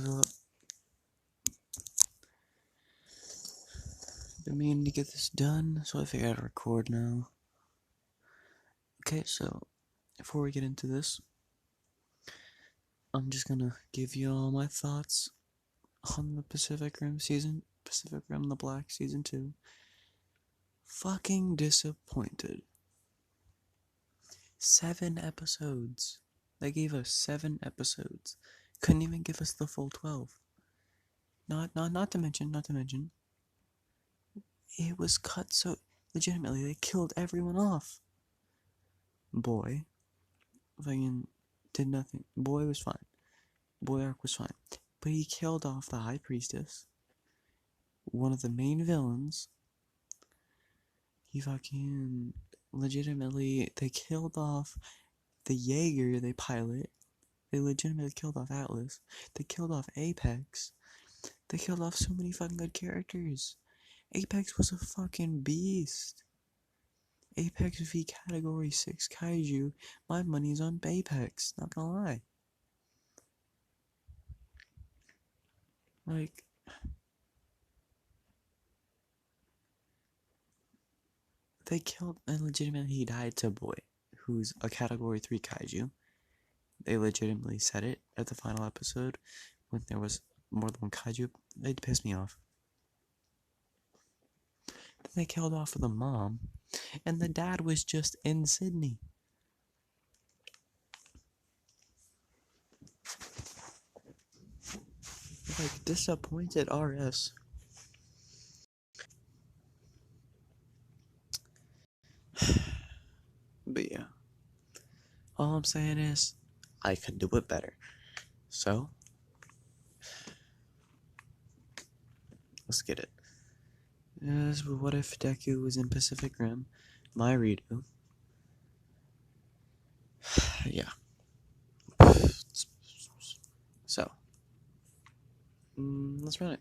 was been meaning to get this done, so I figured I'd record now. Okay, so before we get into this, I'm just gonna give you all my thoughts on the Pacific Rim the Black Season 2. Fucking disappointed. 7 episodes. They gave us 7 episodes. Couldn't even give us the full 12. Not to mention, it was cut so legitimately they killed everyone off. Boy, fucking did nothing. Boy was fine. Boy arc was fine. But he killed off the High Priestess, one of the main villains. He fucking legitimately, they killed off the Jaeger they pilot. They legitimately killed off Atlas. They killed off Apex. They killed off so many fucking good characters. Apex was a fucking beast. Apex v Category 6 Kaiju. My money's on Apex, not gonna lie. Like, they killed, and legitimately he died to Boy, who's a Category 3 Kaiju. They legitimately said it at the final episode when there was more than one Kaiju. It pissed me off. Then they killed off the mom, and the dad was just in Sydney. Like, disappointed RS. But yeah, all I'm saying is, I could do it better. So, let's get it. Yes, but what if Deku was in Pacific Rim? My redo. Yeah. So, let's run it.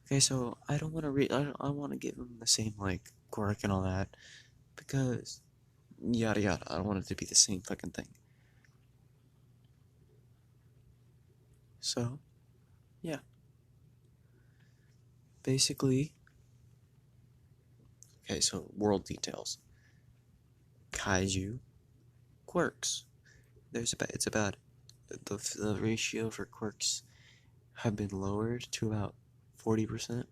Okay, so I don't want to read. I want to give him the same like quirk and all that because yada yada. I don't want it to be the same fucking thing. So, yeah. Basically, okay. So world details. Kaiju quirks. It's about the ratio for quirks have been lowered to about 40%.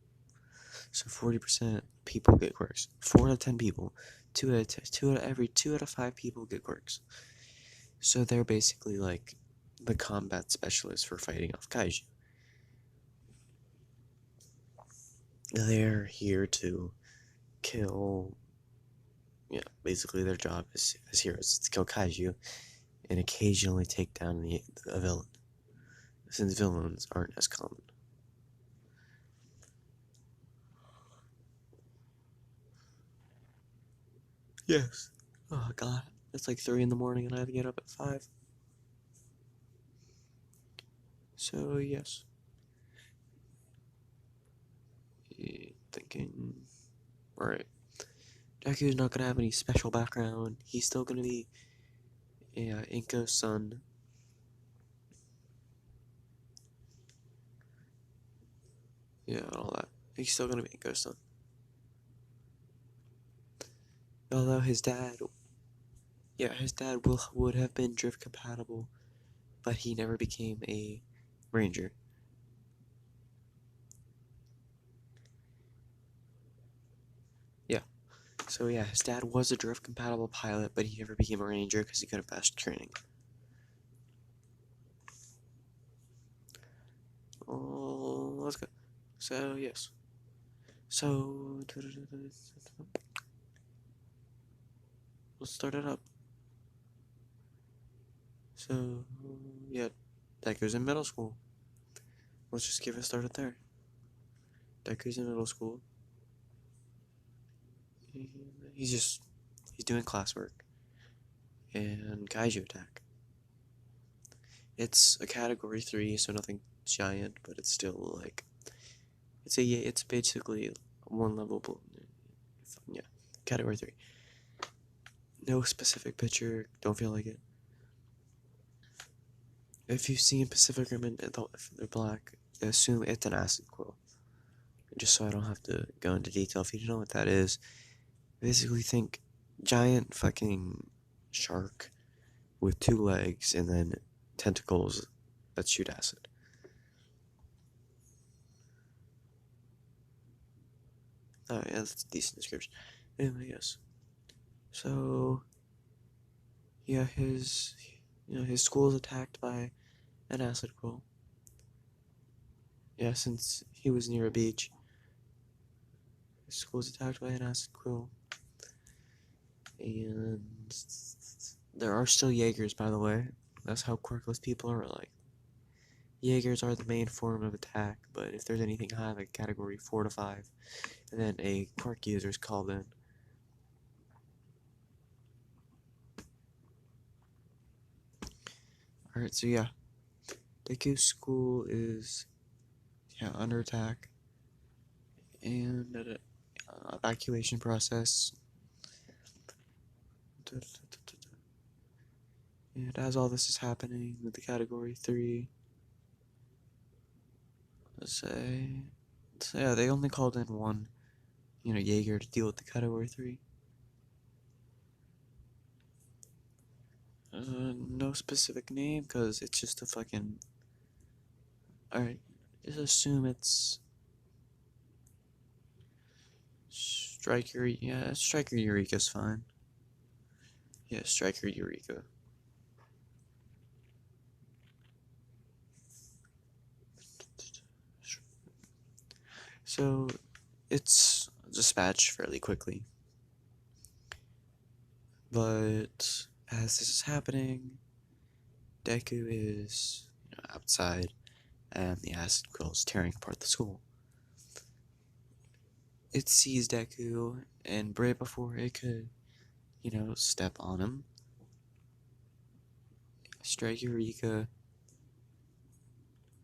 So 40% people get quirks. 4 out of 10 people. 2 out of every 2 out of 5 people get quirks. So they're basically like the combat specialists for fighting off kaiju. They're here to kill. Yeah, basically their job as heroes is to kill kaiju and occasionally take down a villain, since villains aren't as common. Yes. Oh god, it's like 3 in the morning and I have to get up at 5. So yes. Thinking, alright. Deku's not gonna have any special background. He's still gonna be Inko's son. Yeah, and all that. He's still gonna be Inko's son. Although his dad would have been drift compatible, but he never became a ranger. Yeah. So yeah, his dad was a drift compatible pilot, but he never became a ranger because he couldn't pass training. Oh, let's go. So yes. So let's start it up. So yeah, Deku's in middle school. Let's just get it started there. Deku's in middle school. He's doing classwork and kaiju attack. It's a category 3, so nothing giant, but it's still like it's basically one level. Yeah, category 3. No specific picture, don't feel like it. If you've seen Pacific Rim and if they're black, assume it's an acid quill. Just so I don't have to go into detail, if you don't know what that is, basically think giant fucking shark with 2 legs and then tentacles that shoot acid. Oh yeah, that's a decent description. Anyway, yes. So yeah, his school is attacked by an acid quill. Yeah, since he was near a beach, his school is attacked by an acid quill. And there are still Jaegers, by the way. That's how quirkless people are like. Jaegers are the main form of attack, but if there's anything high, like category 4 to 5, and then a quirk user is called in. Alright, so yeah. Deku school is under attack. And evacuation process. And as all this is happening with the category 3, let's say, so yeah, they only called in one, Jaeger to deal with the category 3. No specific name, because it's just a fucking... Alright, just assume it's... Striker, yeah, Striker Eureka's fine. Yeah, Striker Eureka. So, it's dispatched fairly quickly. But, as this is happening, Deku is outside, and the acid quill is tearing apart the school. It sees Deku, and right before it could, step on him, Strike Eureka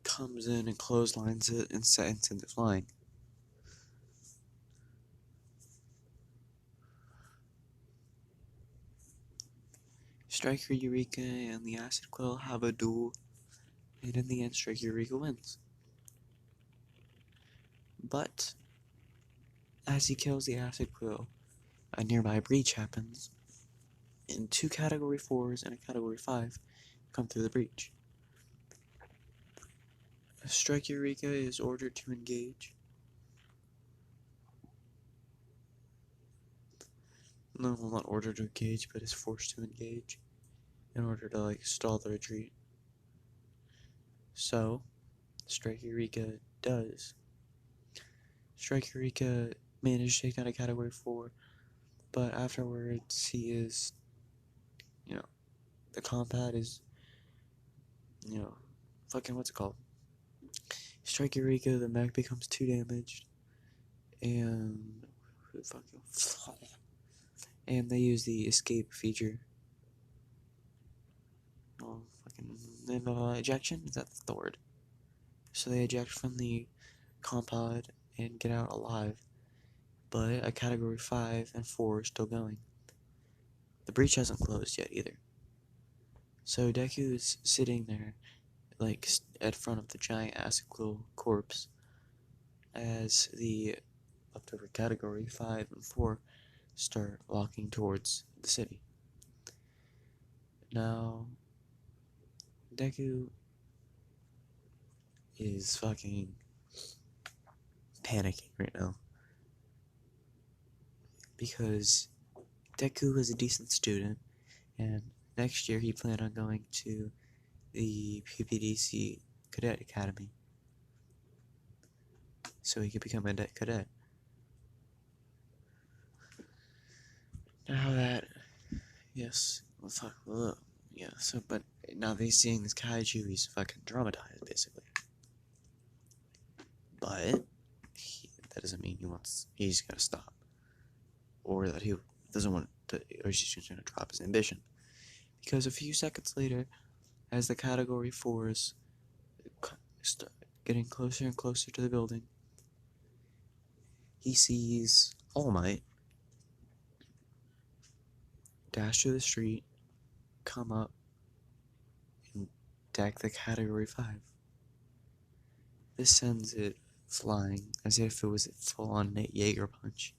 comes in and clotheslines it and sends it flying. Striker Eureka and the Acid Quill have a duel, and in the end, Striker Eureka wins. But, as he kills the Acid Quill, a nearby breach happens, and 2 Category 4s and a Category 5 come through the breach. Striker Eureka is ordered to engage. No, well, not ordered to engage, but is forced to engage in order to, stall the retreat. So, Striker Eureka does. Striker Eureka managed to take down a Category 4, but afterwards he is, the combat is, fucking what's it called? Strike Eureka, the mech becomes 2 damaged, and and they use the escape feature. Oh, fucking ejection? Is that the word? So they eject from the compod and get out alive, but a Category 5 and 4 are still going. The breach hasn't closed yet either. So Deku is sitting there, at front of the giant acid quill corpse, as the leftover Category 5 and 4 start walking towards the city. Now, Deku is fucking panicking right now, because Deku is a decent student, and next year he planned on going to the PPDC Cadet Academy, so he could become a cadet. Now that, yes, well, fuck, well, yeah, so, but now that he's seeing this kaiju, he's fucking traumatized, basically. But, that doesn't mean he's gonna stop. Or that he doesn't want to, or he's just gonna drop his ambition. Because a few seconds later, as the Category 4s start getting closer and closer to the building, he sees All Might dash to the street, come up, and deck the Category 5. This sends it flying as if it was a full-on Jaeger punch.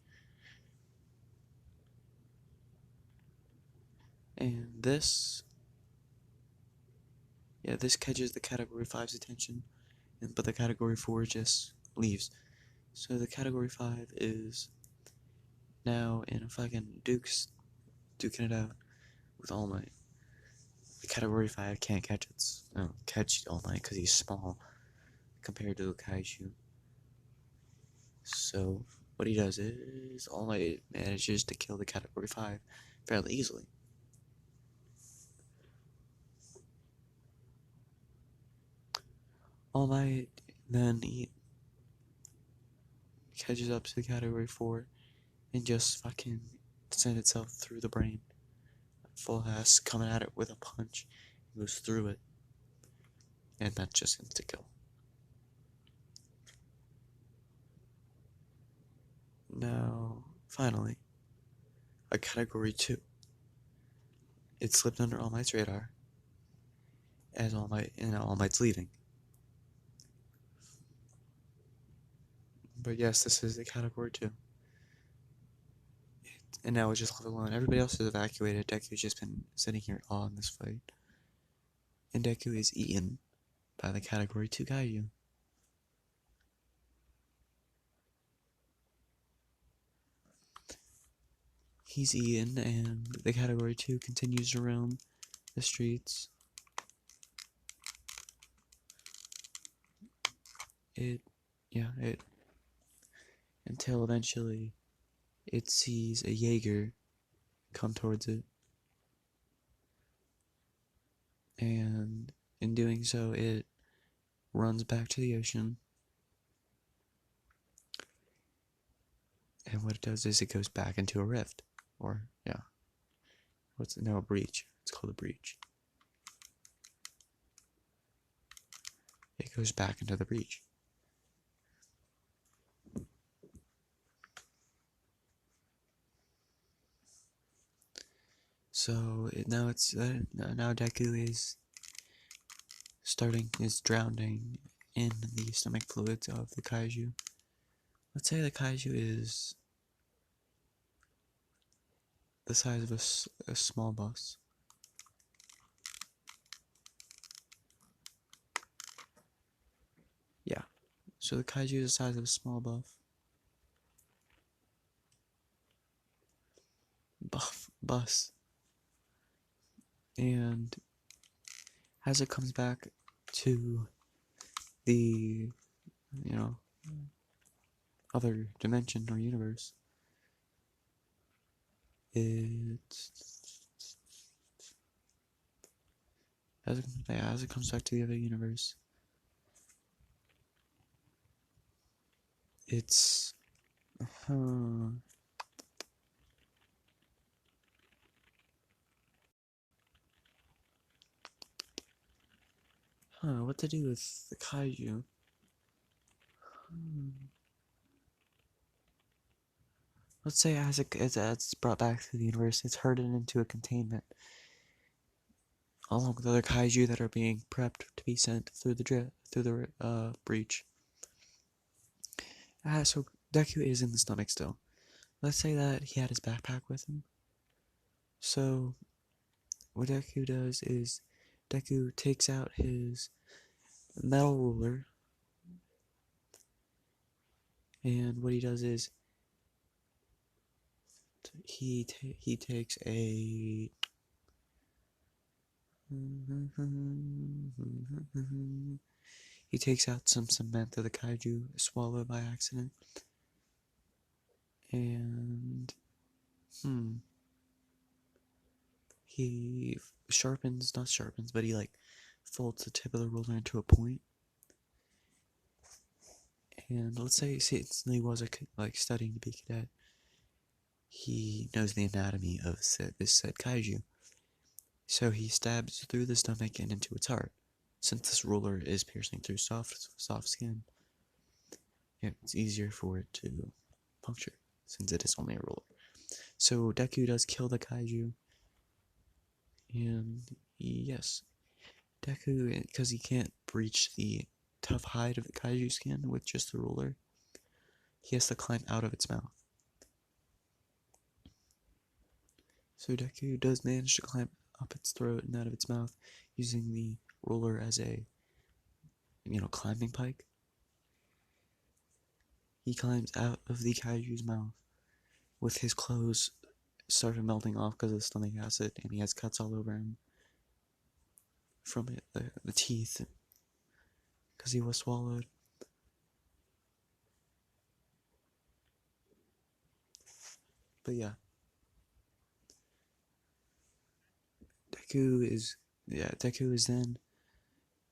And this catches the Category 5's attention, but the Category 4 just leaves. So the Category 5 is now in a fucking duking it out with All Might. The Category 5 can't catch All Might because he's small compared to the kaiju. So what he does is All Might manages to kill the Category 5 fairly easily. All Might then he catches up to the Category 4 and just fucking sends itself through the brain. Full ass coming at it with a punch. Goes through it. And that's just insta-kill. Now, finally, a Category 2. It slipped under All Might's radar as All Might's leaving. But yes, this is a Category 2. And now it's just left alone. Everybody else is evacuated. Deku's just been sitting here all in this fight. And Deku is eaten by the Category 2 kaiju. He's eaten, and the Category 2 continues to roam the streets. Until eventually it sees a Jaeger come towards it. And in doing so, it runs back to the ocean. And what it does is it goes back into a rift. A breach. It's called a breach. It goes back into the breach. So now Deku is drowning in the stomach fluids of the kaiju. Let's say the kaiju is the size of a small bus. Yeah. So the kaiju is the size of a small bus. And as it comes back to the, other dimension or universe, as it comes back to the other universe, it's what to do with the kaiju? Let's say as it's brought back to the universe, it's herded into a containment, along with other kaiju that are being prepped to be sent through the breach. So Deku is in the stomach still. Let's say that he had his backpack with him. So what Deku does is Deku takes out his metal ruler, and what he does is he takes a he takes out some cement that the kaiju swallowed by accident, and he but he folds the tip of the ruler into a point. And let's say since he was studying to be a cadet, he knows the anatomy of this said kaiju. So he stabs through the stomach and into its heart. Since this ruler is piercing through soft skin, it's easier for it to puncture, since it is only a ruler. So Deku does kill the kaiju, And yes, Deku, because he can't breach the tough hide of the kaiju skin with just the ruler, he has to climb out of its mouth. So Deku does manage to climb up its throat and out of its mouth using the ruler as a, climbing pike. He climbs out of the kaiju's mouth with his clothes started melting off because of the stomach acid, and he has cuts all over him from it, the teeth, because he was swallowed. But yeah, Deku is then,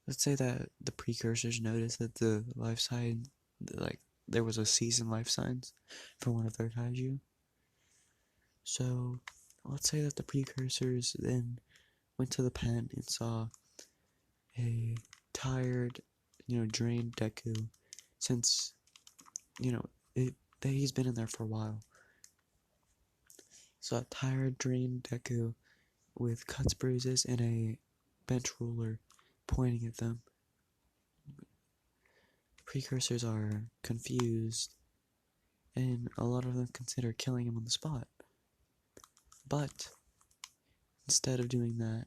let's say that the precursors noticed that the life sign, like, there was a season life signs for one of their kaiju. So, let's say that the precursors then went to the pen and saw a tired, drained Deku, since, you know, he's been in there for a while. So a tired, drained Deku with cuts, bruises, and a bench ruler pointing at them. Precursors are confused, and a lot of them consider killing him on the spot. But instead of doing that,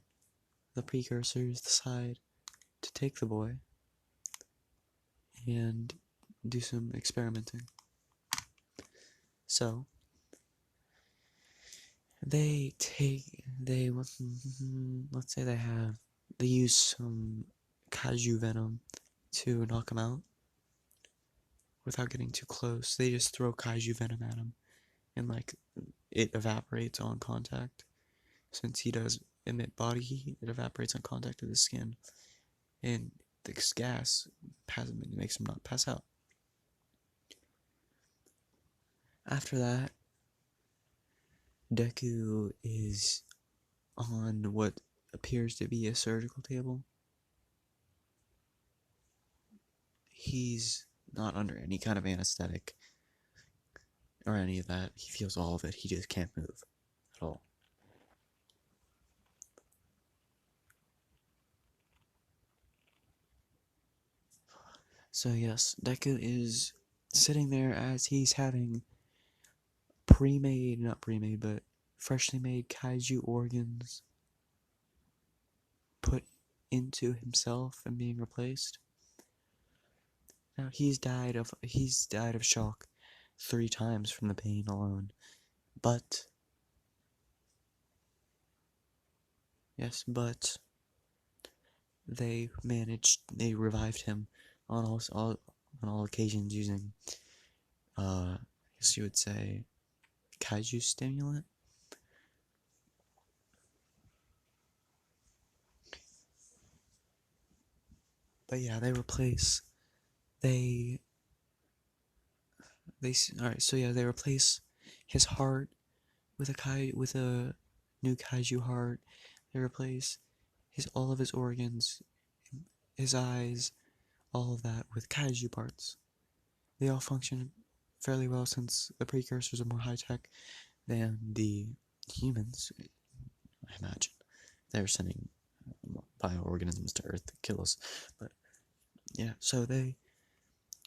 the precursors decide to take the boy and do some experimenting. So let's say they use some kaiju venom to knock him out without getting too close. They just throw kaiju venom at him, and it evaporates on contact. Since he does emit body heat, it evaporates on contact with the skin, and this gas makes him not pass out. After that, Deku is on what appears to be a surgical table. He's not under any kind of anesthetic or any of that. He feels all of it. He just can't move at all. So yes, Deku is sitting there as he's having not pre-made, but freshly made kaiju organs put into himself and being replaced. Now he's died of shock 3 times from the pain alone. But they revived him on all occasions using I guess you would say kaiju stimulant. But yeah, they replace his heart with a new kaiju heart. They replace all of his organs, his eyes, all of that with kaiju parts. They all function fairly well since the precursors are more high tech than the humans, I imagine. They're sending bioorganisms to Earth to kill us. But yeah, so they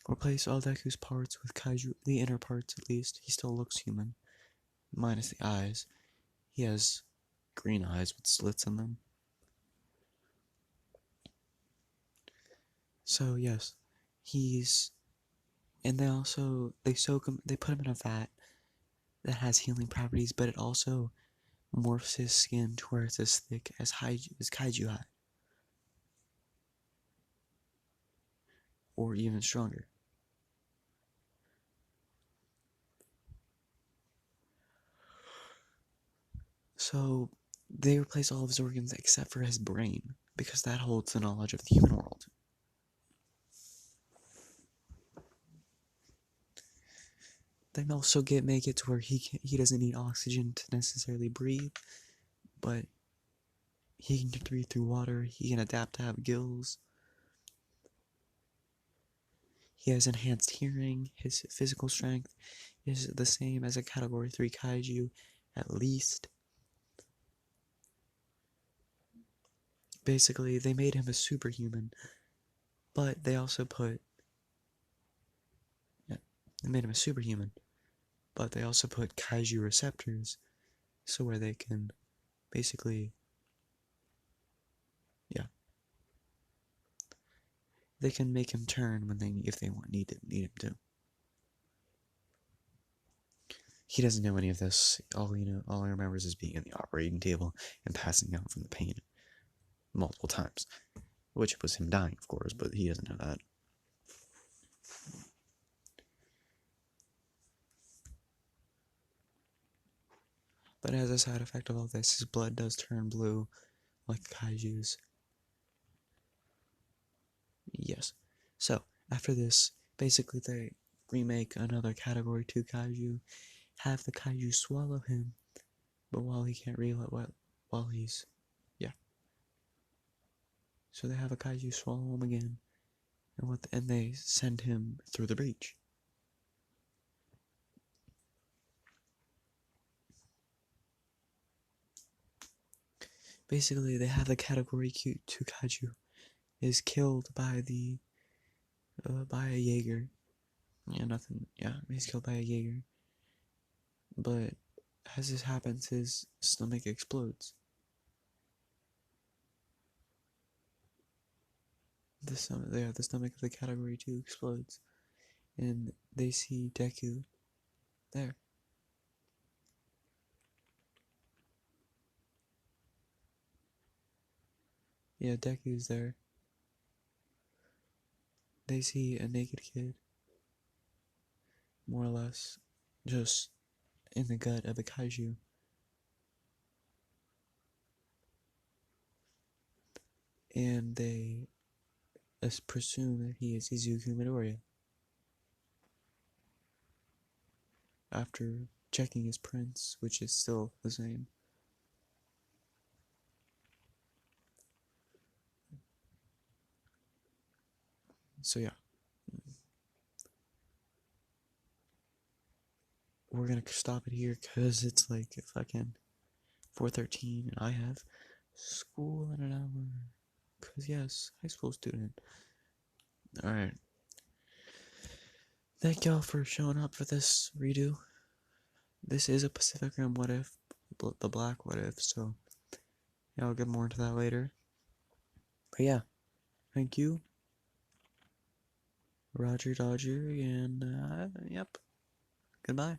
replace all Deku's parts with kaiju, the inner parts at least. He still looks human, minus the eyes. He has green eyes with slits in them. So yes, and they put him in a vat that has healing properties, but it also morphs his skin to where it's as thick as kaiju hide, or even stronger. So they replace all of his organs except for his brain, because that holds the knowledge of the human world. They also make it to where he doesn't need oxygen to necessarily breathe, but he can breathe through water. He can adapt to have gills. He has enhanced hearing. His physical strength is the same as a Category 3 kaiju, at least. basically they made him a superhuman, but they also put yeah, they made him a superhuman, but they also put kaiju receptors, so where they can basically yeah they can make him turn when they if they need him to. He doesn't know any of this. All he remembers is being in the operating table and passing out from the pain multiple times, which was him dying, of course, but he doesn't know that. But as a side effect of all this, his blood does turn blue, like kaiju's. Yes. So, after this, basically they remake another Category 2 kaiju, have the kaiju swallow him, but while he can't realize, while he's, yeah. So they have a kaiju swallow him again, and they send him through the breach. Basically, they have the Category 2 kaiju is killed by by a Jaeger. Yeah, nothing. Yeah, he's killed by a Jaeger. But as this happens, his stomach explodes. The stomach of the Category 2 explodes, and they see Deku there. Yeah, Deku's there. They see a naked kid, more or less, just in the gut of a kaiju. And they presume that he is Izuku Midoriya. After checking his prints, which is still the same. So yeah. We're gonna stop it here because it's like fucking 4:13 and I have school in an hour. Because, yes, high school student. Alright. Thank y'all for showing up for this redo. This is a Pacific Rim What If, the Black What If, so yeah, I'll get more into that later. But yeah, thank you, Roger Dodger, and yep, goodbye.